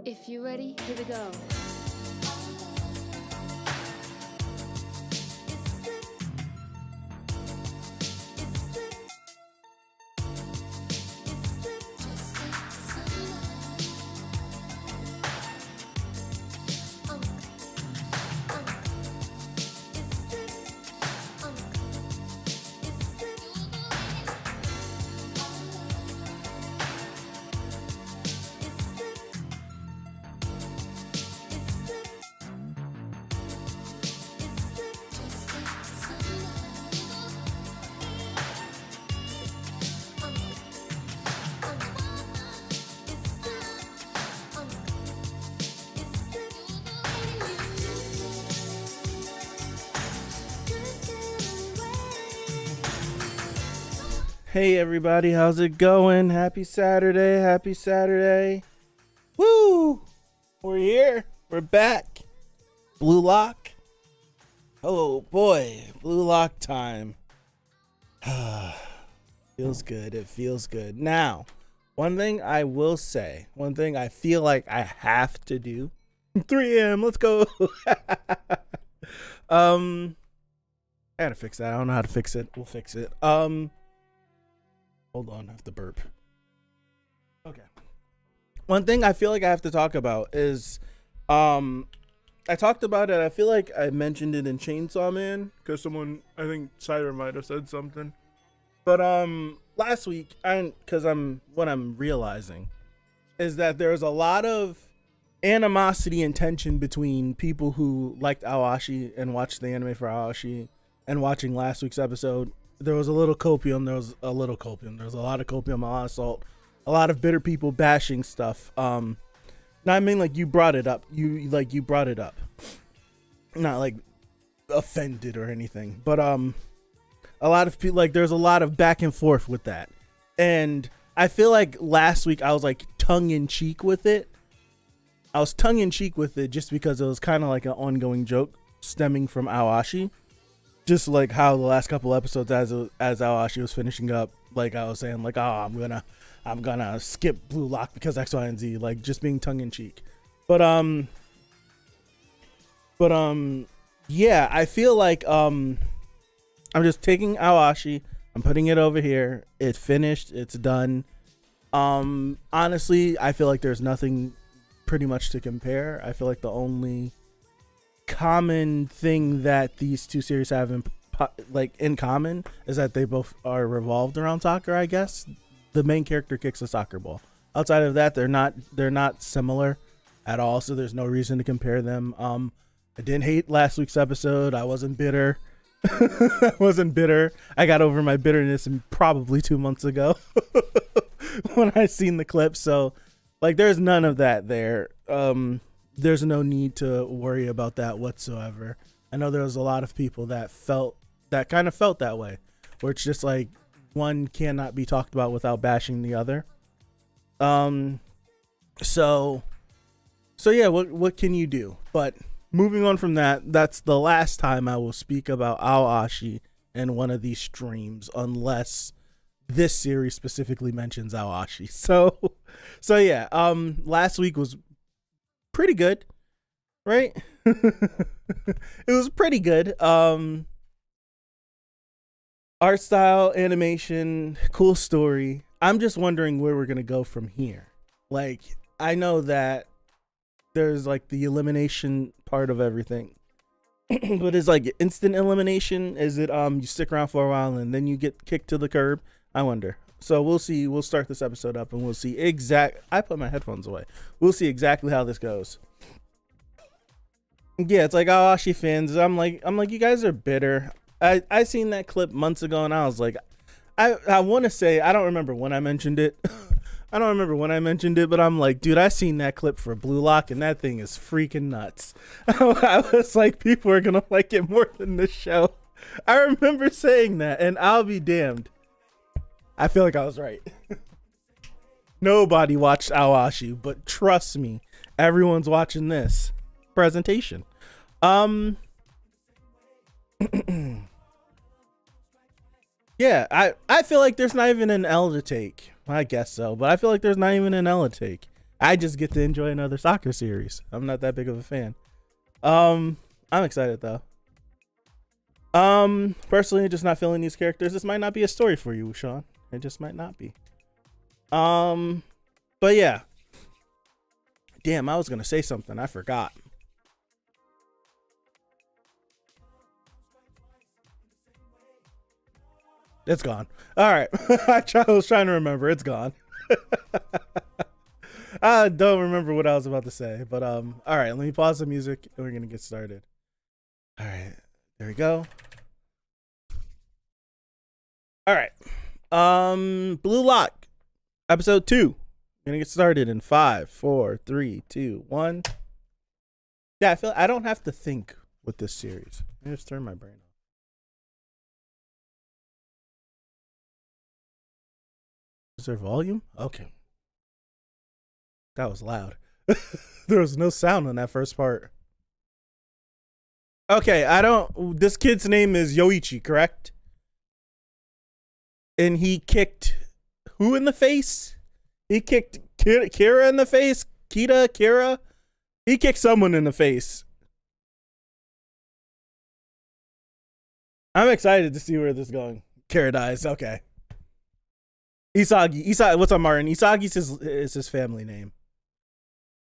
If you're ready, here we go. Hey everybody, how's it going? Happy Saturday. Woo! We're here. We're back. Blue lock. Oh boy, blue lock time. Feels good. It feels good. Now, one thing I will say, one thing I feel like I have to do. 3 a.m. Let's go. I gotta fix that. I don't know how to fix it. We'll fix it. Hold on, I have to burp. Okay. One thing I feel like I have to talk about is, I talked about it. I feel like I mentioned it in Chainsaw Man because someone, I think Cider might have said something. But last week, what I'm realizing is that there's a lot of animosity and tension between people who liked Awashi and watched the anime for Awashi and watching last week's episode. There was a little copium. There was a lot of copium, a lot of salt, a lot of bitter people bashing stuff. Now I mean, like, you brought it up. You brought it up. Not like offended or anything, but a lot of people, like, there's a lot of back and forth with that. And I feel like last week I was like tongue in cheek with it. I was tongue in cheek with it just because it was kind of like an ongoing joke stemming from Awashi. Just like how the last couple episodes as Awashi was finishing up, like I was saying, like, oh, I'm gonna skip Blue Lock because X, Y, and Z, like just being tongue in cheek. But yeah, I feel like I'm just taking Awashi, I'm putting it over here. It's finished, it's done. Honestly, I feel like there's nothing pretty much to compare. I feel like the only common thing that these two series have in common is that they both are revolved around soccer. I guess the main character kicks a soccer ball. Outside of that, they're not similar at all, so there's no reason to compare them. I didn't hate last week's episode. I wasn't bitter. I got over my bitterness probably 2 months ago when I seen the clip. So like, there's none of that there. There's no need to worry about that whatsoever. I know there was a lot of people that kind of felt that way, where it's just like one cannot be talked about without bashing the other. So yeah, what can you do? But moving on from that, that's the last time I will speak about Awashi in one of these streams, unless this series specifically mentions Awashi. So yeah, last week was pretty good, right? It was pretty good. Art style, animation, cool story. I'm just wondering where we're gonna go from here. Like, I know that there's like the elimination part of everything, but it's like instant elimination. Is it you stick around for a while and then you get kicked to the curb? I wonder. So we'll see. We'll start this episode up and we'll see I put my headphones away. We'll see exactly how this goes. Yeah, it's like Awashi fans. I'm like, you guys are bitter. I seen that clip months ago and I was like, I want to say, I don't remember when I mentioned it. But I'm like, dude, I seen that clip for Blue Lock and that thing is freaking nuts. I was like, people are gonna like it more than this show. I remember saying that, and I'll be damned, I feel like I was right. Nobody watched Awashi, but trust me, everyone's watching this presentation. Yeah, I feel like there's not even an L to take. I guess so, but I feel like there's not even an L to take. I just get to enjoy another soccer series. I'm not that big of a fan. I'm excited though. Personally, just not feeling these characters. This might not be a story for you, Sean. It just might not be. But yeah. Damn, I was gonna say something. I forgot. It's gone. All right. I was trying to remember. It's gone. I don't remember what I was about to say, but all right, let me pause the music and we're gonna get started. All right, there we go. All right, Blue Lock, episode 2. We're gonna get started in 5, 4, 3, 2, 1. Yeah, I don't have to think with this series. Let me just turn my brain off. Is there volume? Okay. That was loud. There was no sound on that first part. Okay, this kid's name is Yoichi, correct? And he kicked who in the face? He kicked Kira in the face? Kira? He kicked someone in the face. I'm excited to see where this is going. Kira dies, okay. Isagi, what's up, Martin? Isagi is his family name.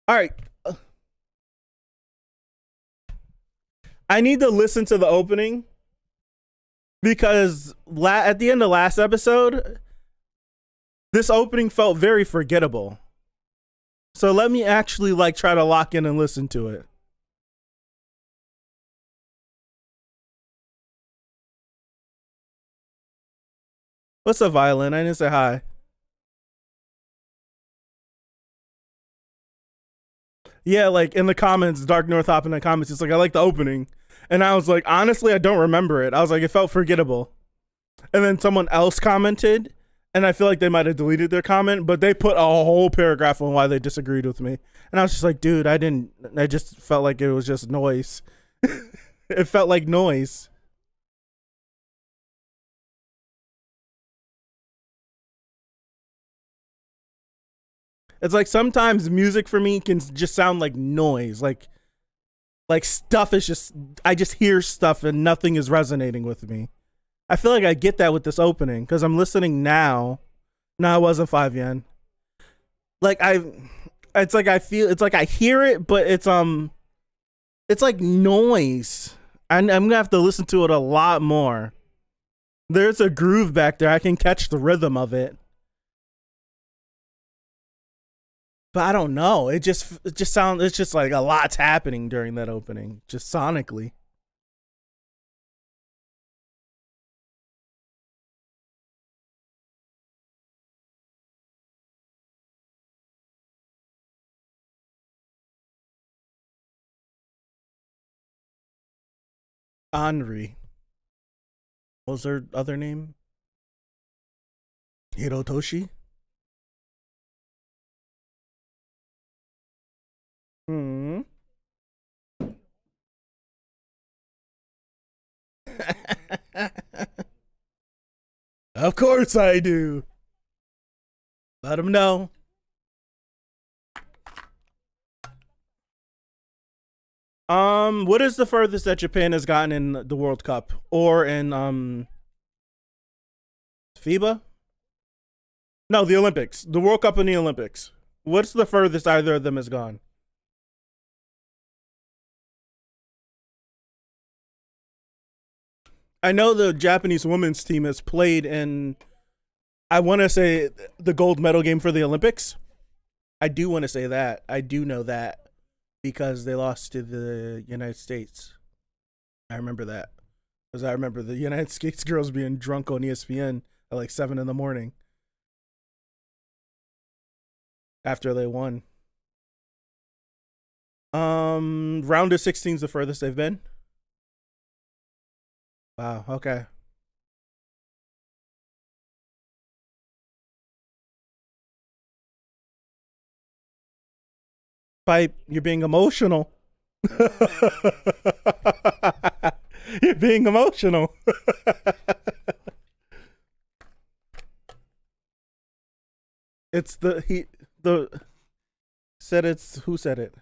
All right. I need to listen to the opening because at the end of last episode, this opening felt very forgettable. So let me actually try to lock in and listen to it. What's up, Violin? I didn't say hi. Yeah, in the comments, Dark North Hop in the comments, it's I like the opening. And I was like, honestly, I don't remember it. I was like, it felt forgettable. And then someone else commented, and I feel like they might have deleted their comment, but they put a whole paragraph on why they disagreed with me. And I was just like, dude, I just felt like it was just noise. It felt like noise. It's sometimes music for me can just sound like noise. Like stuff is just, I just hear stuff and nothing is resonating with me. I feel like I get that with this opening because I'm listening now. No, it wasn't 5 yen. I hear it, but it's like noise. I'm gonna have to listen to it a lot more. There's a groove back there. I can catch the rhythm of it. But I don't know. It's just like a lot's happening during that opening, just sonically. Henri. What was her other name? Hirotoshi? Of course I do. Let him know. What is the furthest that Japan has gotten in the World Cup or in FIBA? No, the Olympics. The World Cup and the Olympics. What's the furthest either of them has gone? I know the Japanese women's team has played in, I want to say, the gold medal game for the Olympics. I do want to say that. I do know that because they lost to the United States. I remember that because I remember the United States girls being drunk on ESPN at 7 in the morning after they won. Round of 16 is the furthest they've been. Wow, okay. Pipe, you're being emotional. You're being emotional. It's the said it's who said it?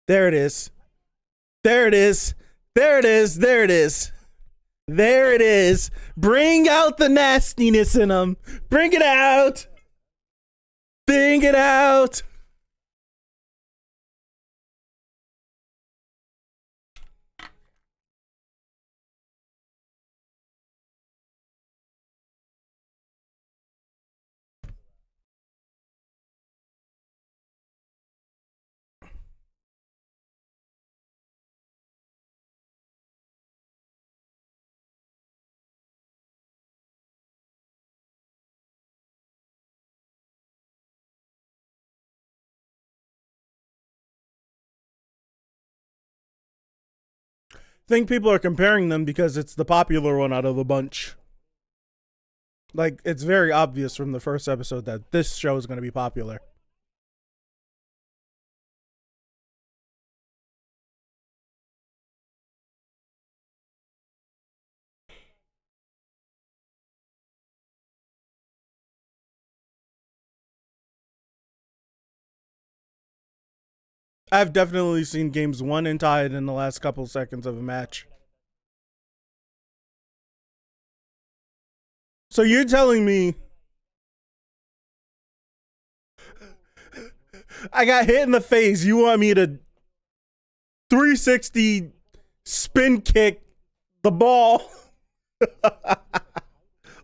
There it is. There it is. There it is. There it is. There it is. Bring out the nastiness in them. Bring it out. Bring it out. I think people are comparing them because it's the popular one out of the bunch. Like, it's very obvious from the first episode that this show is going to be popular. I've definitely seen games won and tied in the last couple seconds of a match. So you're telling me I got hit in the face. You want me to 360 spin kick the ball?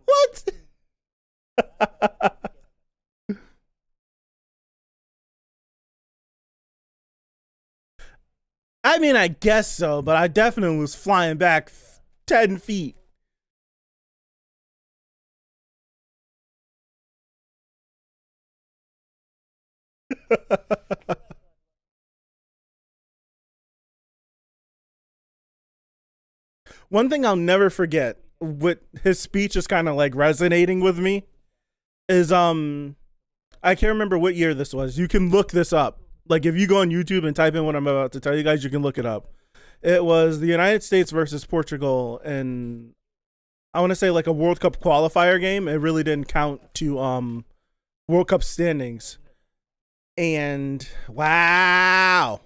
What? I mean, I guess so, but I definitely was flying back 10 feet. One thing I'll never forget, what his speech is kind of like resonating with me, is I can't remember what year this was. You can look this up. Like, if you go on YouTube and type in what I'm about to tell you guys, you can look it up. It was the United States versus Portugal, and I want to say like a World Cup qualifier game. It really didn't count to World Cup standings. And wow,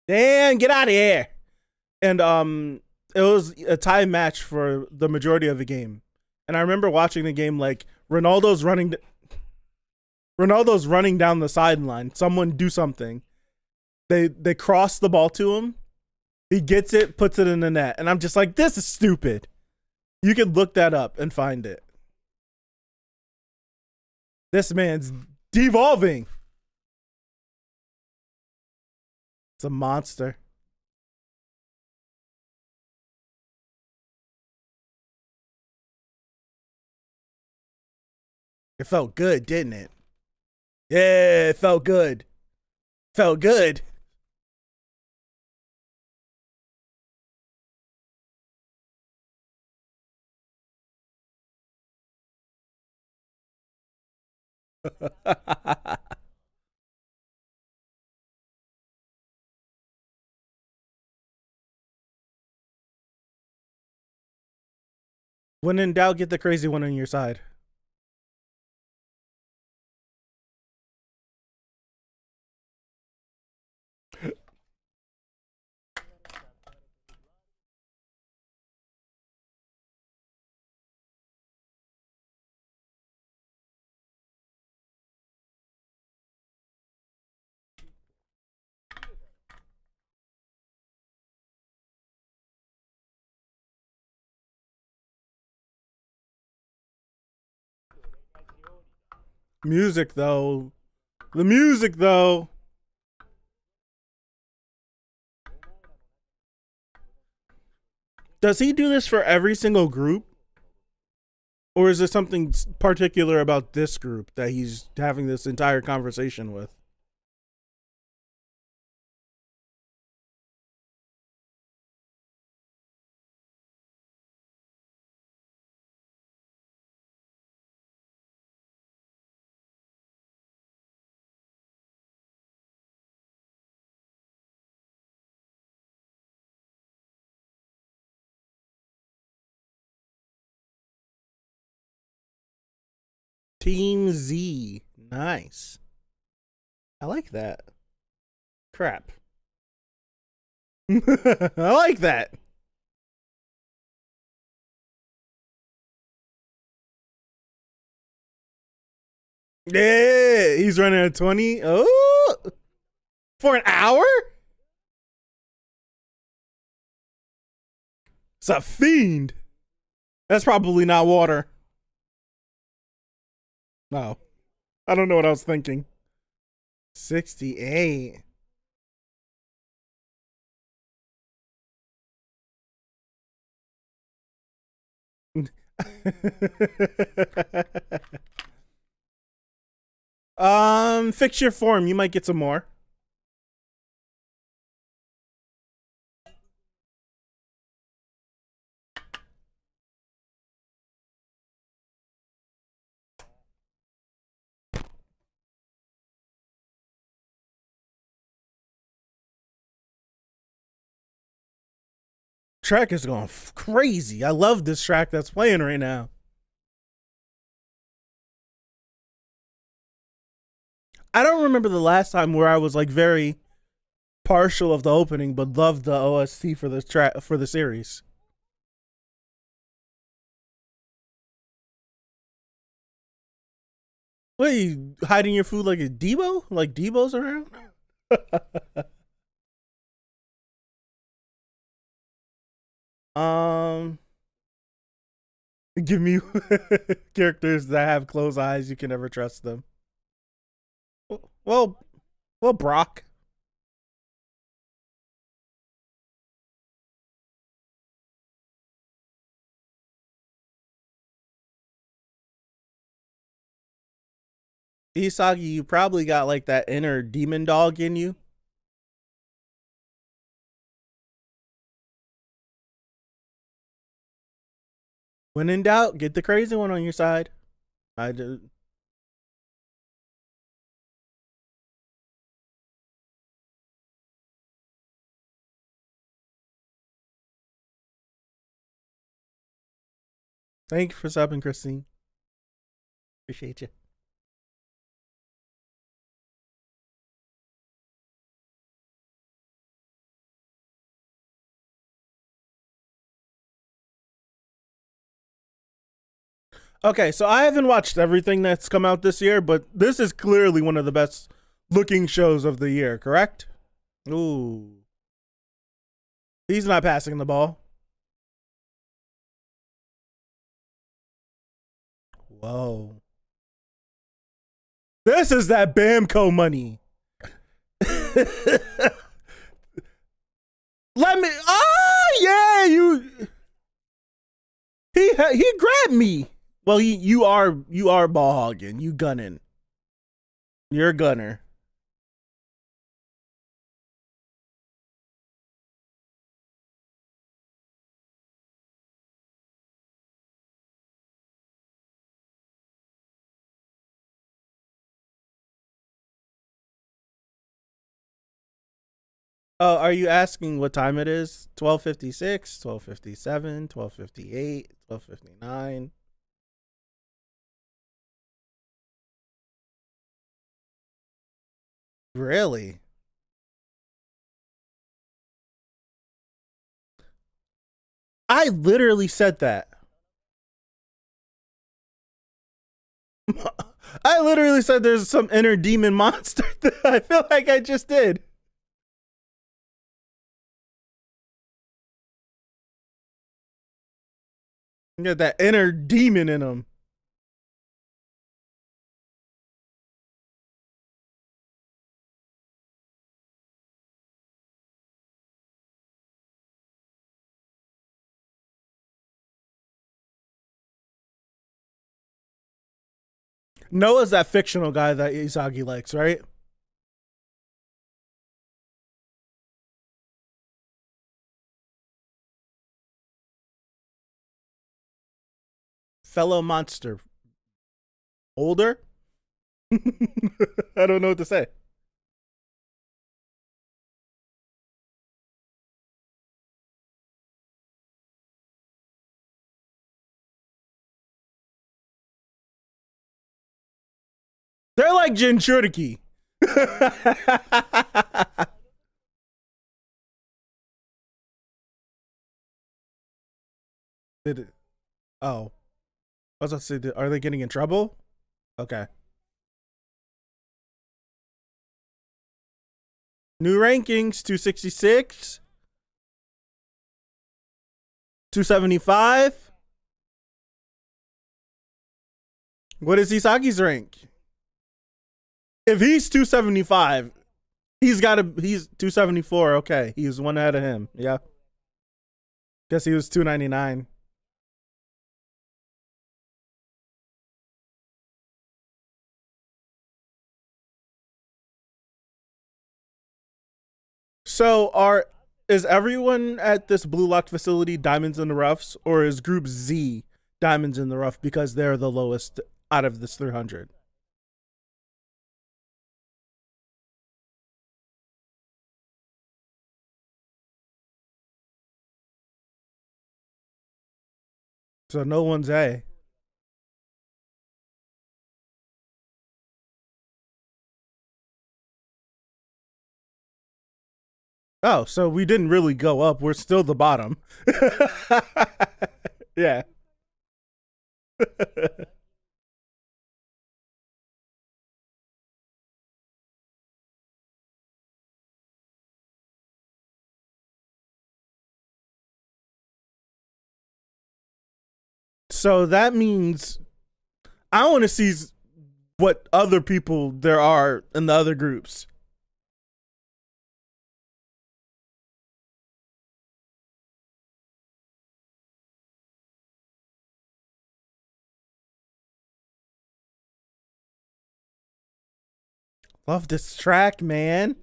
damn, get out of here! And it was a tie match for the majority of the game. And I remember watching the game, like Ronaldo's running down the sideline. Someone do something. They cross the ball to him. He gets it, puts it in the net, and I'm just like, this is stupid. You can look that up and find it. This man's devolving. It's a monster. It felt good, didn't it? Yeah, it felt good. Felt good. When in doubt, get the crazy one on your side. Music, though. The music, though. Does he do this for every single group? Or is there something particular about this group that he's having this entire conversation with? Team Z. Nice. I like that. Crap. I like that. Yeah, he's running at 20. Oh, for an hour? It's a fiend. That's probably not water. No, I don't know what I was thinking. 68. Fix your form. You might get some more. Track is going crazy. I love this track that's playing right now. I don't remember the last time where I was like very partial of the opening, but loved the OST for this track for the series. What are you hiding your food like a Debo? Like Debo's around? um, give me characters that have closed eyes. You can never trust them. Well, well, Brock. Isagi, you probably got like that inner demon dog in you. When in doubt, get the crazy one on your side. I do. Thank you for subbing, Christine. Appreciate you. Okay, so I haven't watched everything that's come out this year, but this is clearly one of the best looking shows of the year, correct? Ooh. He's not passing the ball. Whoa. This is that Bamco money. Let me. Oh yeah, you. He grabbed me. Well, you are ball hogging. You gunning. You're a gunner. Oh, are you asking what time it is? 12:56, 12:57, 12:58, 12:59. Really? I literally said that. I literally said there's some inner demon monster. I feel like I just did. You got that inner demon in him. Noah's that fictional guy that Isagi likes, right? Fellow monster. Older? I don't know what to say. like Jinchuriki. Did it? Oh, I was about to say, are they getting in trouble? Okay. New rankings: 266, 275. What is Isagi's rank? If he's 275, he's 274. Okay, he's one ahead of him. Yeah. Guess he was 299. So is everyone at this Blue Lock facility diamonds in the roughs, or is Group Z diamonds in the rough because they're the lowest out of this 300? So no one's A. Oh, so we didn't really go up. We're still the bottom. Yeah. So that means I want to see what other people there are in the other groups. Love this track, man.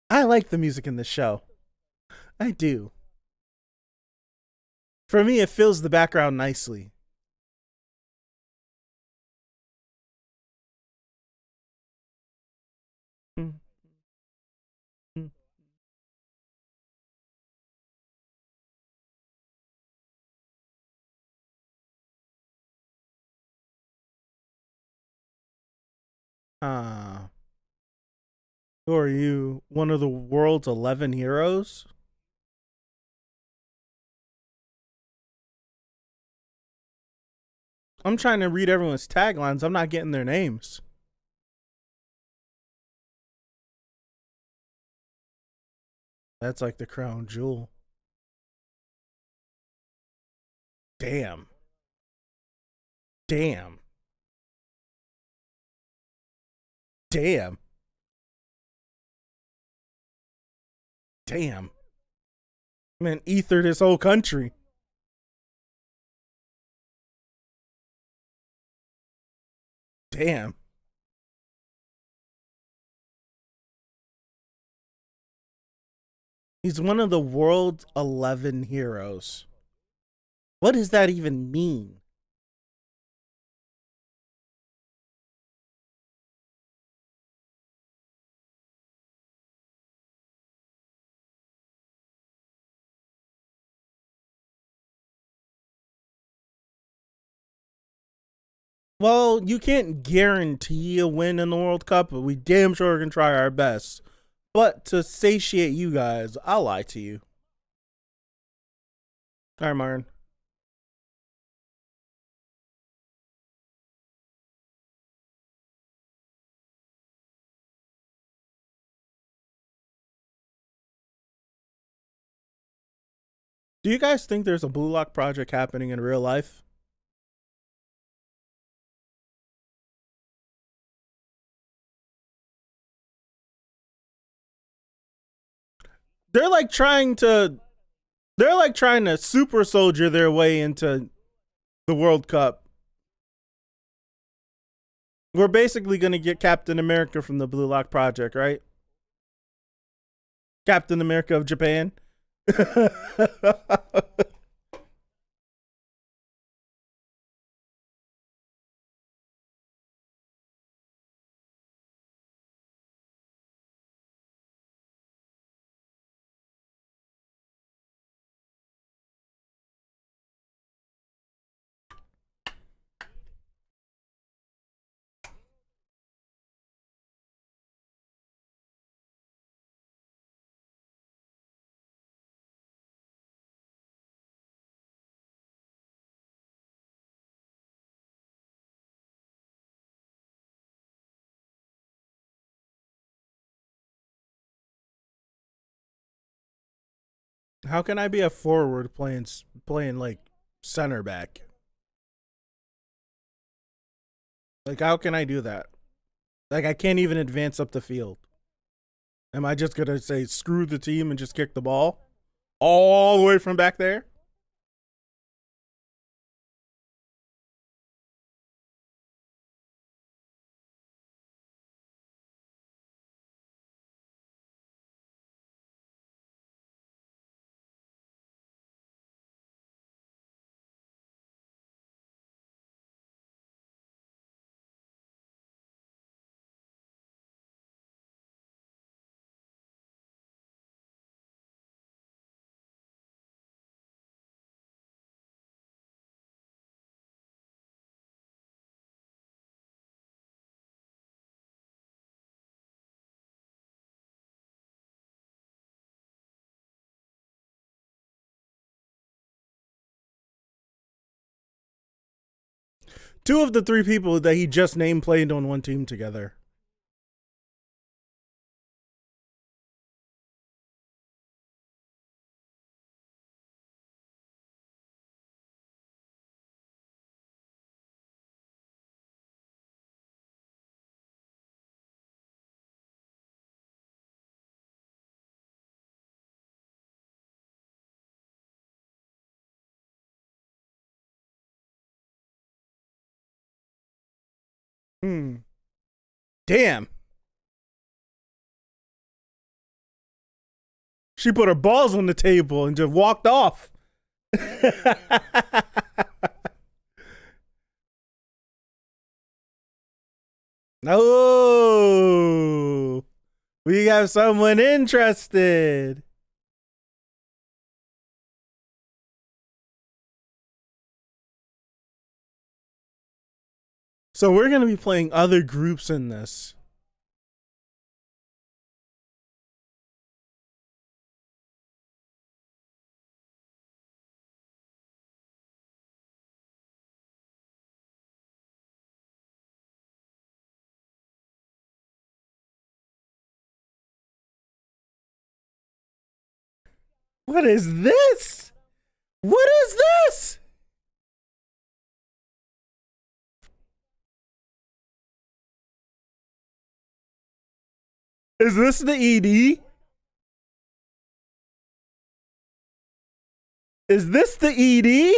I like the music in this show. I do. For me, it fills the background nicely. Mm, mm. Who are you? One of the world's 11 heroes? I'm trying to read everyone's taglines. I'm not getting their names. That's like the crown jewel. Damn. Damn. Damn. Damn. Man, ether this whole country. Damn. He's one of the world's 11 heroes. What does that even mean? Well, you can't guarantee a win in the World Cup, but we damn sure can try our best. But to satiate you guys, I'll lie to you. All right, Martin. Do you guys think there's a Blue Lock project happening in real life? They're like trying to super soldier their way into the World Cup. We're basically going to get Captain America from the Blue Lock project, right? Captain America of Japan. How can I be a forward playing like center back? Like, how can I do that? Like, I can't even advance up the field. Am I just gonna say screw the team and just kick the ball all the way from back there? Two of the three people that he just named played on one team together. Damn. She put her balls on the table and just walked off. Oh, we have someone interested. So we're going to be playing other groups in this. What is this? What is this? Is this the ED? Is this the ED?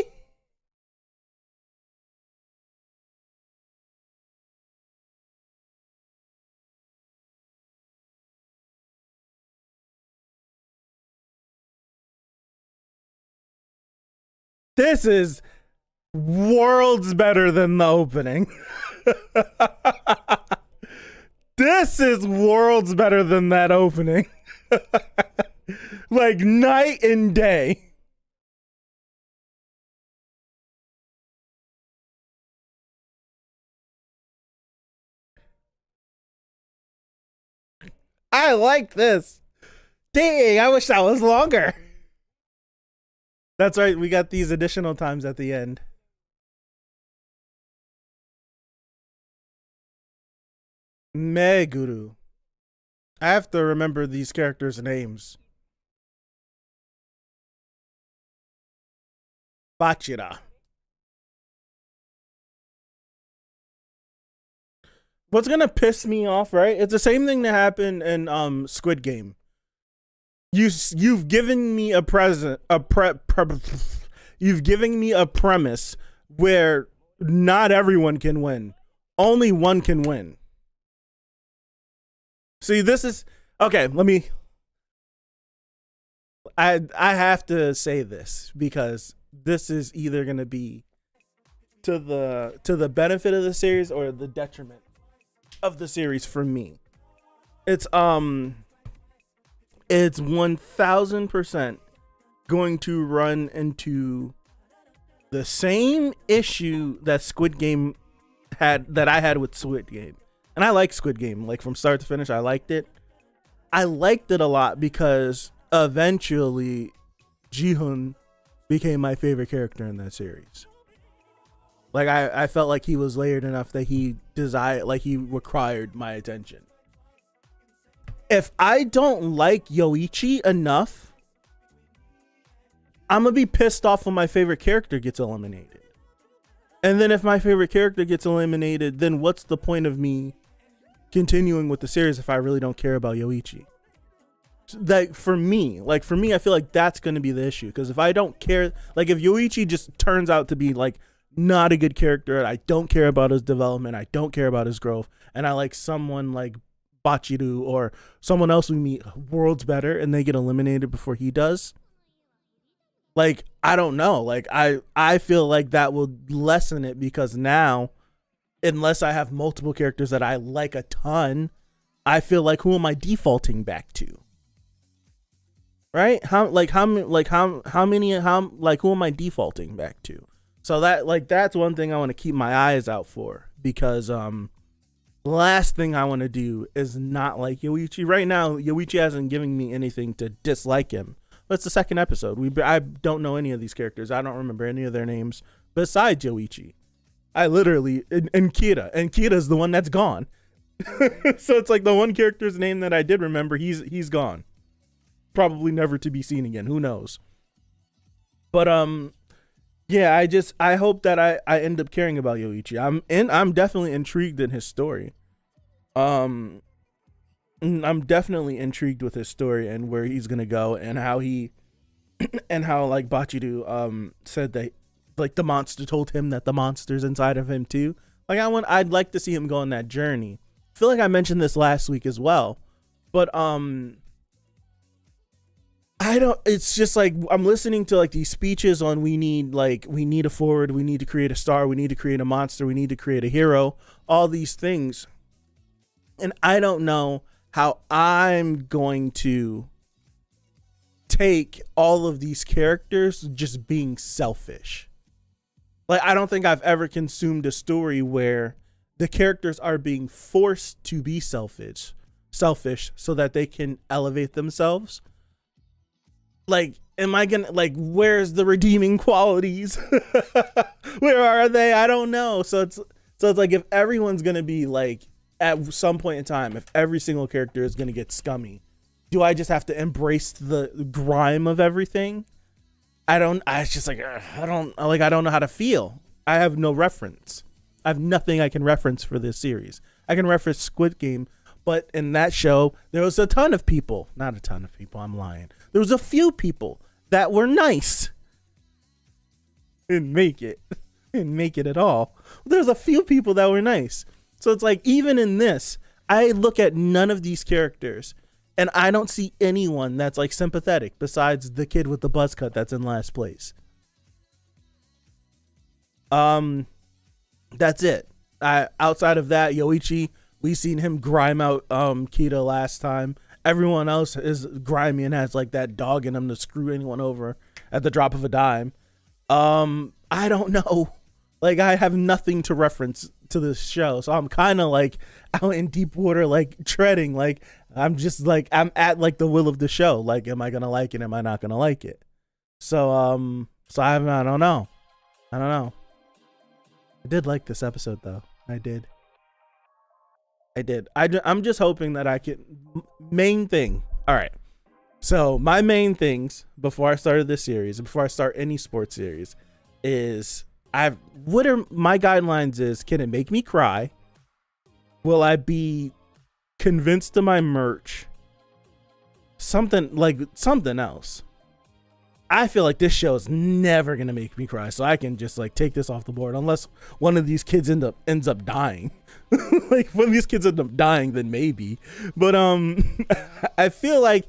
This is worlds better than the opening. This is worlds better than that opening. Like night and day. I like this. Dang, I wish that was longer. That's right, we got these additional times at the end. Meguru. I have to remember these characters' names. Bachira. What's gonna piss me off, right? It's the same thing that happened in Squid Game. You've given me you've given me a premise where not everyone can win. Only one can win. See, this is okay, I have to say this because this is either going to be to the benefit of the series or the detriment of the series for me. It's 1000% going to run into the same issue that Squid Game that I had with Squid Game. And I like Squid Game, like from start to finish. I liked it. I liked it a lot because eventually Ji-hoon became my favorite character in that series. Like I felt like he was layered enough that he required my attention. If I don't like Yoichi enough I'm gonna be pissed off when my favorite character gets eliminated. And then if my favorite character gets eliminated, then what's the point of me continuing with the series if I really don't care about Yoichi? Like for me, I feel like that's going to be the issue. Because if I don't care, like if Yoichi just turns out to be like not a good character, and I don't care about his development, I don't care about his growth, and I like someone like Bachiru or someone else we meet worlds better, and they get eliminated before he does, like I don't know, like I feel like that will lessen it, because now, unless I have multiple characters that I like a ton, I feel like who am I defaulting back to? Right? Who am I defaulting back to? So that's one thing I want to keep my eyes out for, because the last thing I want to do is not like Yoichi. Right now, Yoichi hasn't given me anything to dislike him. But it's the second episode. I don't know any of these characters. I don't remember any of their names besides Yoichi. I literally, and Kira's the one that's gone. So it's like the one character's name that I did remember, he's gone. Probably never to be seen again. Who knows? But yeah, I hope that I end up caring about Yoichi. I'm definitely intrigued in his story. I'm definitely intrigued with his story and where he's gonna go, and how like Bachiru said that like the monster told him that the monster's inside of him too. Like I'd like to see him go on that journey. I feel like I mentioned this last week as well, but it's just like I'm listening to like these speeches on we need a forward, we need to create a star, we need to create a monster, we need to create a hero, all these things. And I don't know how I'm going to take all of these characters just being selfish. Like, I don't think I've ever consumed a story where the characters are being forced to be selfish so that they can elevate themselves. Like, am I gonna, like, where's the redeeming qualities? Where are they? I don't know. So it's like, if everyone's gonna be like, at some point in time, if every single character is gonna get scummy, do I just have to embrace the grime of everything? It's just like, I don't know how to feel. I have no reference. I have nothing I can reference for this series. I can reference Squid Game, but in that show, there was not a ton of people, I'm lying. There was a few people that were nice. Didn't make it at all. There's a few people that were nice. So it's like, even in this, I look at none of these characters and I don't see anyone that's like sympathetic besides the kid with the buzz cut that's in last place. That's it. Outside of that, Yoichi, we seen him grime out Kita last time. Everyone else is grimy and has like that dog in them to screw anyone over at the drop of a dime. I don't know. Like, I have nothing to reference to this show, so I'm kind of like out in deep water, like treading. Like, I'm just like, I'm at like the will of the show. Like, am I gonna like it? Am I not gonna like it? So I don't know. I did like this episode though. I did. I'm just hoping that I can. Main thing. All right. So my main things before I started this series, before I start any sports series, is what are my guidelines? Is, can it make me cry? Will I be convinced of my merch? Something else. I feel like this show is never gonna make me cry, so I can just like take this off the board unless one of these kids ends up dying. Like, if one of these kids end up dying, then maybe. But I feel like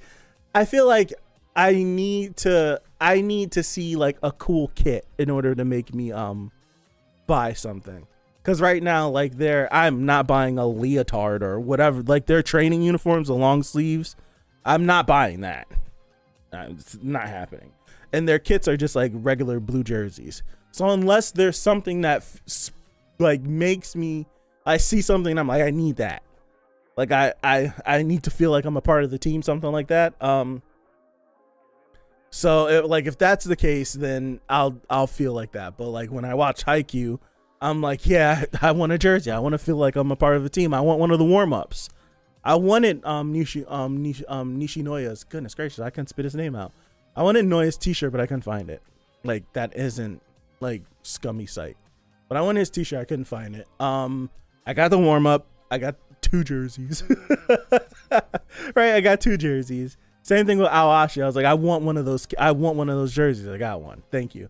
I need to see like a cool kit in order to make me buy something. Because right now, like, I'm not buying a leotard or whatever, like their training uniforms, the long sleeves. I'm not buying that. It's not happening. And their kits are just like regular blue jerseys. So unless there's something that like makes me, I see something and I'm like, I need that. Like I need to feel like I'm a part of the team, something like that. So if that's the case, then I'll feel like that. But like when I watch Haikyuu, I'm like, yeah, I want a jersey. I want to feel like I'm a part of the team. I want one of the warm-ups. I wanted Nishinoya's, goodness gracious, I can't spit his name out. I wanted Noy's t-shirt, but I couldn't find it. Like, that isn't like scummy site. But I wanted his t-shirt, I couldn't find it. I got the warm-up. I got 2 jerseys. Right, I got 2 jerseys. Same thing with Awashi. I was like, I want one of those jerseys. I got one. Thank you.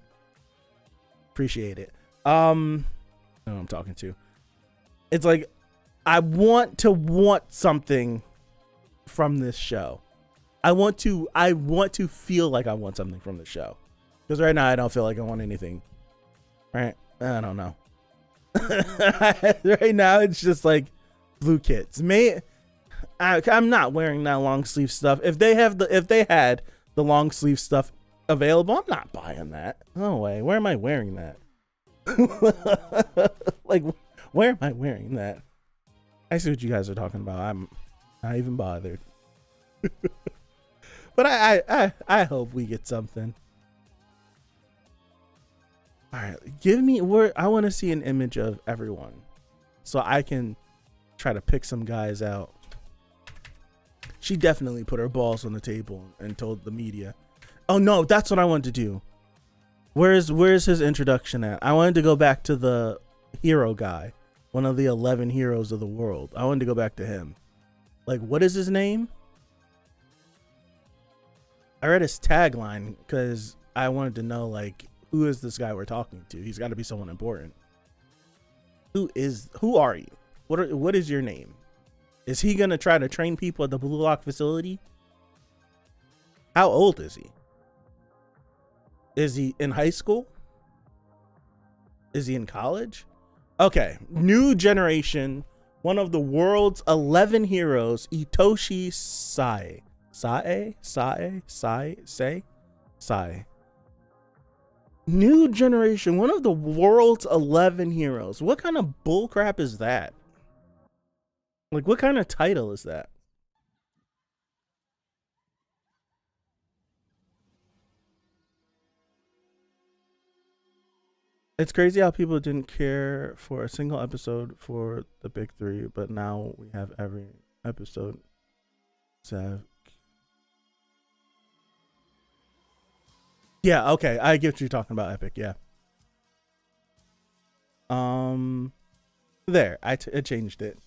Appreciate it. I don't know who I'm talking to. It's like, I want something from this show. I want to feel like I want something from the show. Because right now I don't feel like I want anything. Right? I don't know. Right now it's just like blue kits. I'm not wearing that long sleeve stuff. If they had the long sleeve stuff available, I'm not buying that. No way. Where am I wearing that? Like, where am I wearing that? I see what you guys are talking about. I'm not even bothered. But I hope we get something. All right, give me I want to see an image of everyone so I can try to pick some guys out. She definitely put her balls on the table and told the media. Oh no, that's what I wanted to do. Where's his introduction at? I wanted to go back to the hero guy, one of the 11 heroes of the world. I wanted to go back to him. Like, what is his name? I read his tagline because I wanted to know, like, who is this guy we're talking to? He's got to be someone important. Who are you? What is your name? Is he going to try to train people at the Blue Lock facility? How old is he? Is he in high school? Is he in college? Okay, new generation. One of the world's 11 heroes, Itoshi Sai. Sai. New generation, one of the world's 11 heroes. What kind of bullcrap is that? Like, what kind of title is that? It's crazy how people didn't care for a single episode for the big 3, but now we have every episode. Yeah, okay, I get what you're talking about, Epic. Yeah. There, I changed it.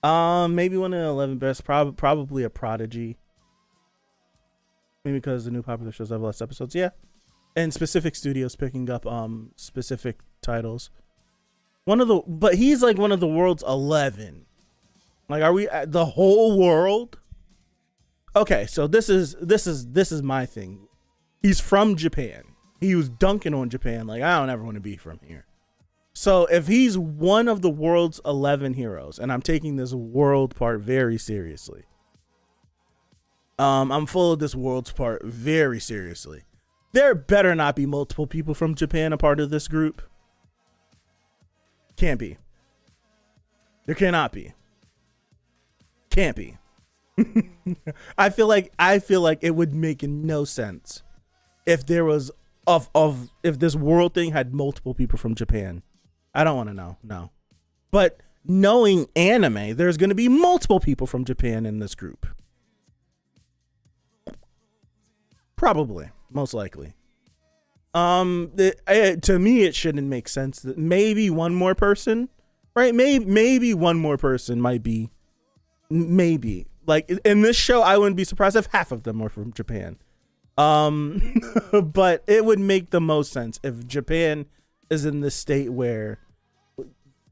Maybe one of the 11 best, probably a Prodigy. Maybe because the new popular shows have less episodes. Yeah. And specific studios picking up specific titles. But he's like one of the world's 11. Like, are we the whole world? Okay, so this is my thing. He's from Japan. He was dunking on Japan. Like, I don't ever want to be from here. So if he's one of the world's 11 heroes, and I'm taking this world part very seriously. I'm full of this world's part very seriously. There better not be multiple people from Japan a part of this group. Can't be. There cannot be. Can't be. I feel like it would make no sense if there was if this world thing had multiple people from Japan. I don't want to know. No. But knowing anime, there's going to be multiple people from Japan in this group. Probably. Most likely. To me, it shouldn't make sense that maybe one more person, right? Maybe one more person might be, maybe. Like, in this show, I wouldn't be surprised if half of them were from Japan. But it would make the most sense if Japan is in the state where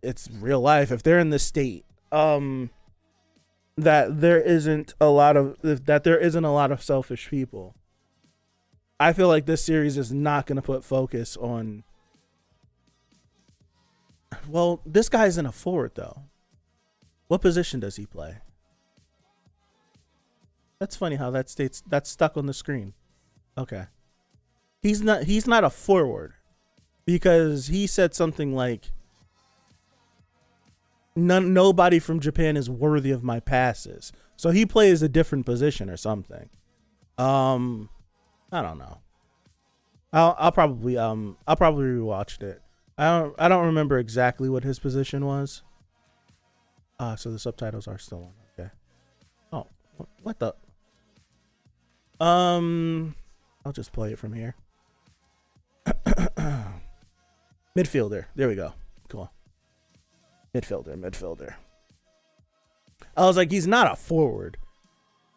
it's real life. If they're in the state, that there isn't a lot of selfish people. I feel like this series is not going to put focus on. Well, this guy's in a forward though. What position does he play? That's funny how that's stuck on the screen. Okay. He's not a forward because he said something like nobody from Japan is worthy of my passes. So he plays a different position or something. I don't know. I'll probably rewatched it. I don't remember exactly what his position was. So the subtitles are still on. Okay. Oh, what the? I'll just play it from here. Midfielder. There we go. Cool. Midfielder. I was like, he's not a forward.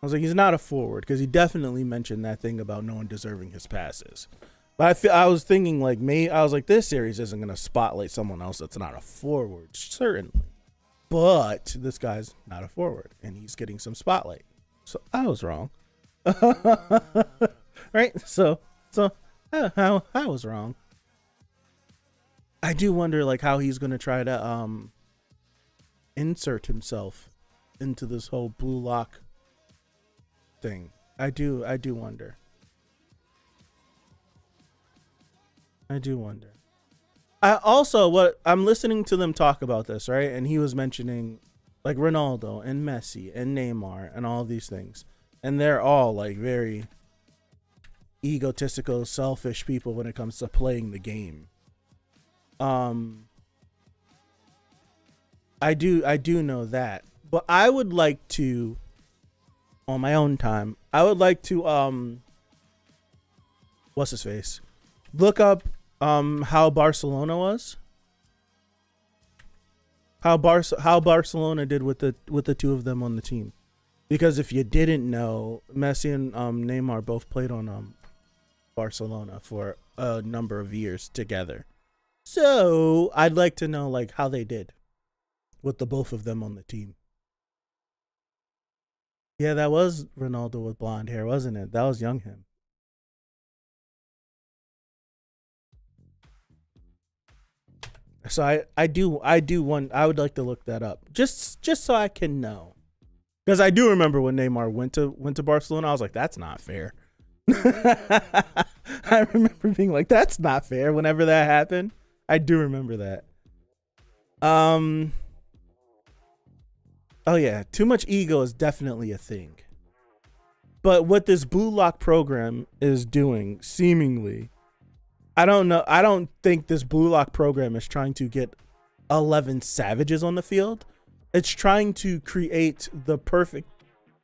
He's not a forward because he definitely mentioned that thing about no one deserving his passes. But I was thinking like this series isn't going to spotlight someone else that's not a forward, certainly. But this guy's not a forward and he's getting some spotlight. So I was wrong. Right? So I was wrong. I do wonder like how he's going to try to insert himself into this whole blue lock thing. I do wonder. I also I'm listening to them talk about this, right? And he was mentioning like Ronaldo and Messi and Neymar and all these things. And they're all like very egotistical, selfish people when it comes to playing the game. I do know that. But I would like to, on my own time, what's his face? Look up how Barcelona was. How Barcelona did with the two of them on the team. Because if you didn't know, Messi and Neymar both played on Barcelona for a number of years together. So I'd like to know like how they did with the both of them on the team. Yeah, that was Ronaldo with blonde hair, wasn't it? That was young him. So I would like to look that up just so I can know, because I do remember when Neymar went to Barcelona. I was like, that's not fair. I remember being like, that's not fair. Whenever that happened, I do remember that. Oh yeah, too much ego is definitely a thing. But what this Blue Lock program is doing, seemingly, I don't know. I don't think this Blue Lock program is trying to get 11 savages on the field. It's trying to create the perfect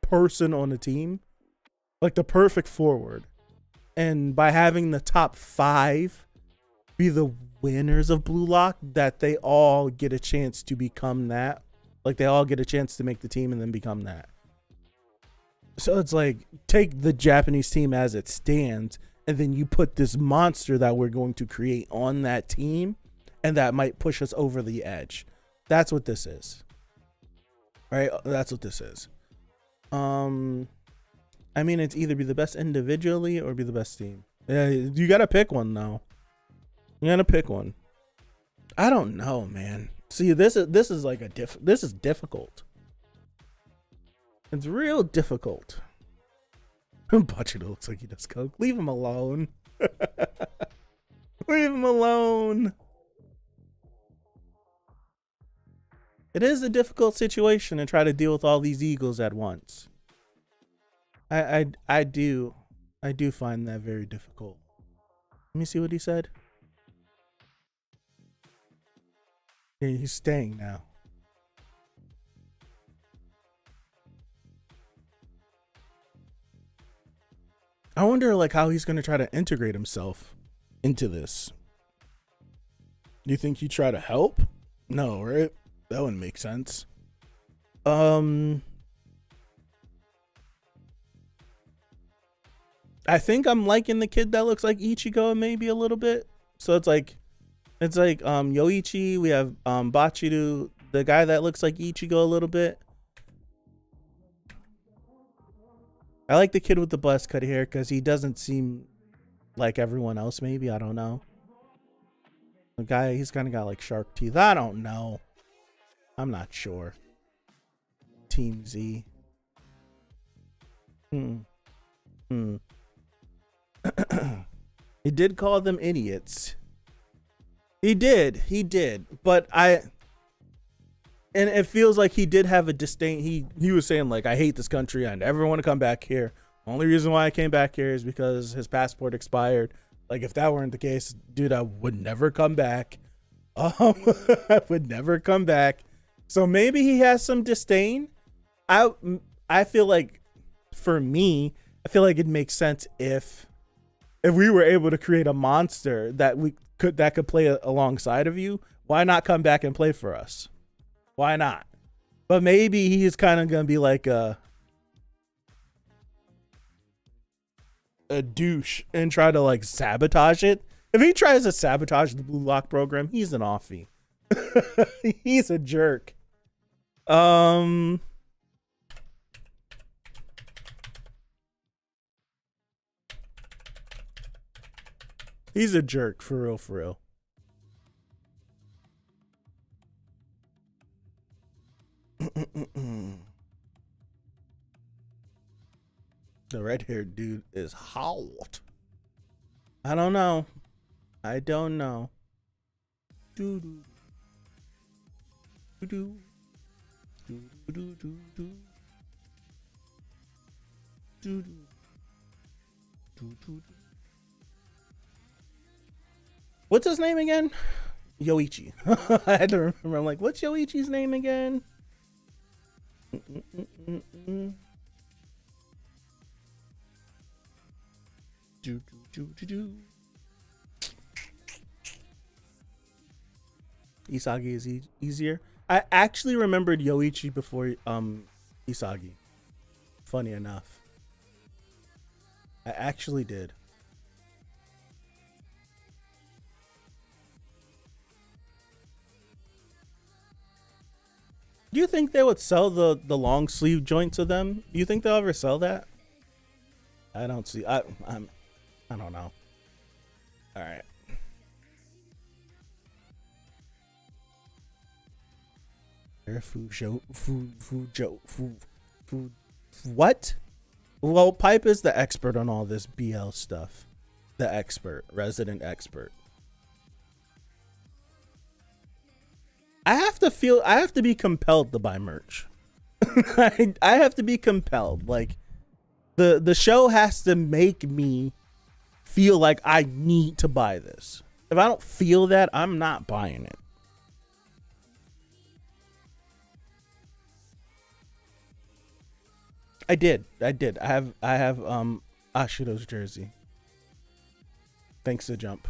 person on the team, like the perfect forward. And by having the top 5 be the winners of Blue Lock, that they all get a chance to become that. Like they all get a chance to make the team and then become that. So it's like, take the Japanese team as it stands, and then you put this monster that we're going to create on that team, and that might push us over the edge. That's what this is. Right? That's what this is. I mean, it's either be the best individually or be the best team. Yeah, you gotta pick one though. You gotta pick one. I don't know, man. See, this is like this is difficult. It's real difficult. Bachito looks like he does coke. Leave him alone. Leave him alone. It is a difficult situation to try to deal with all these egos at once. I do find that very difficult. Let me see what he said. Yeah, he's staying now. I wonder like how he's gonna try to integrate himself into this. Do you think he'd try to help? No, right? That wouldn't make sense. I think I'm liking the kid that looks like Ichigo maybe a little bit. So it's like Yoichi, we have Bachiru, the guy that looks like Ichigo a little bit. I like the kid with the buzz cut hair because he doesn't seem like everyone else, maybe. I don't know. The guy, he's kind of got like shark teeth. I don't know. I'm not sure. Team Z. He did call them idiots. He did. But and it feels like he did have a disdain. He was saying like, I hate this country. I never want to come back here. Only reason why I came back here is because his passport expired. Like if that weren't the case, dude, I would never come back. I would never come back. So maybe he has some disdain. I feel like, for me, I feel like it makes sense if if we were able to create a monster that could play alongside of you, why not come back and play for us? Why not? But maybe he's kind of gonna be like a douche and try to like sabotage it. If he tries to sabotage the Blue Lock program, he's an offie. He's a jerk. He's a jerk, for real, for real. The red-haired dude is hot. I don't know. I don't know. Do do do do do do do do do do do. What's his name again? Yoichi. I had to remember. I'm like, what's Yoichi's name again? Do do do do do. Isagi is easier. I actually remembered Yoichi before Isagi. Funny enough, I actually did. Do you think they would sell the long sleeve joint to them? Do you think they'll ever sell that? I don't see. I don't know. All right. Food. What? Well, Pipe is the expert on all this BL stuff. The expert, resident expert. I have to be compelled to buy merch. I have to be compelled. Like the show has to make me feel like I need to buy this. If I don't feel that, I'm not buying it. I did. I have Ashido's jersey. Thanks to Jump.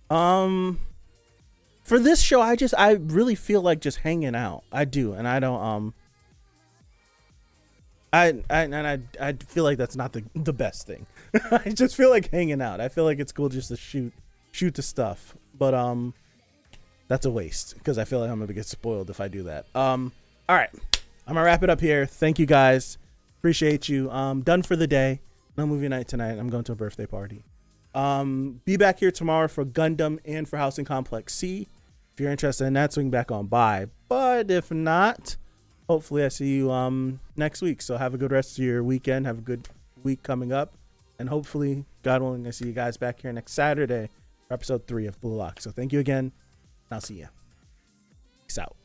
For this show, I really feel like just hanging out. I do, and I don't I feel like that's not the best thing. I just feel like hanging out. I feel like it's cool just to shoot the stuff. But that's a waste because I feel like I'm gonna get spoiled if I do that. All right. I'm gonna wrap it up here. Thank you guys. Appreciate you. Done for the day. No movie night tonight. I'm going to a birthday party. Be back here tomorrow for Gundam and for Housing Complex C. If you're interested in that, swing back on by. But if not, hopefully I see you next week. So have a good rest of your weekend. Have a good week coming up. And hopefully, God willing, I see you guys back here next Saturday for episode 3 of Blue Lock. So thank you again. And I'll see you. Peace out.